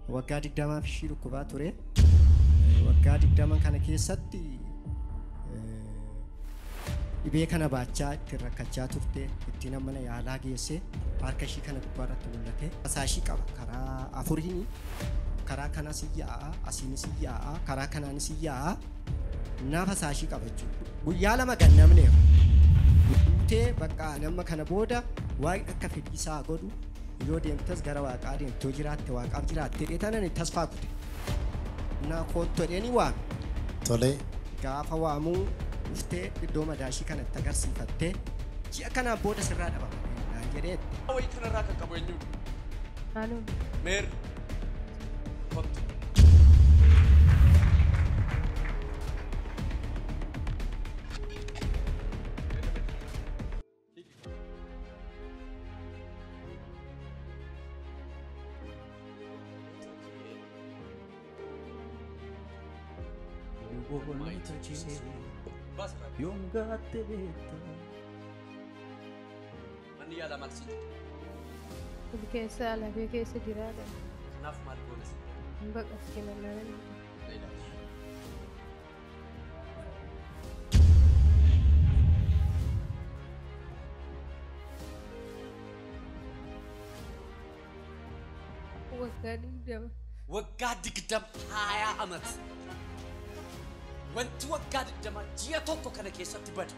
waggaa 20 fi dhukkubaa ture. Waggaa 20 kana keessatti dhibee kana baachaa itti rakkachaa turte ittiin mana yaalaa geesse harka ishii kana gubbaarratti mul'ate. Fasaashii qaba karaa afuriin karaa kanas yaa'a asiinis yaa'a karaa kanaanis yaa'a naa fasaashii qaba jechuudha. Guyyaa lama gannamne duutee bakka nama kana booda waan akka fedhii isaa godhu yoo deemtas gara waaqaa deemtoo jiraatte waaqaaf jiraatte dheetanan tasfaa kute naa koottoodheeni waame. Tolee. Gaafa waamuu dhuftee iddoo madaashii kanatti agarsiifattee ji'a kanaan booda sirraa dhabama naan jedheetti. Wayii kanarraa kan qabu eenyuudha? Maaloo? Meer. Kottu. Manni yaala maal si jedhu? Kun keessa lafee keessa jiraata. Kanaaf maal goone si jedhu? Hin baqaske lallaalan. Waggaa 20 amat. Wanti waggaa 20 ji'a tokko kana keessatti bada.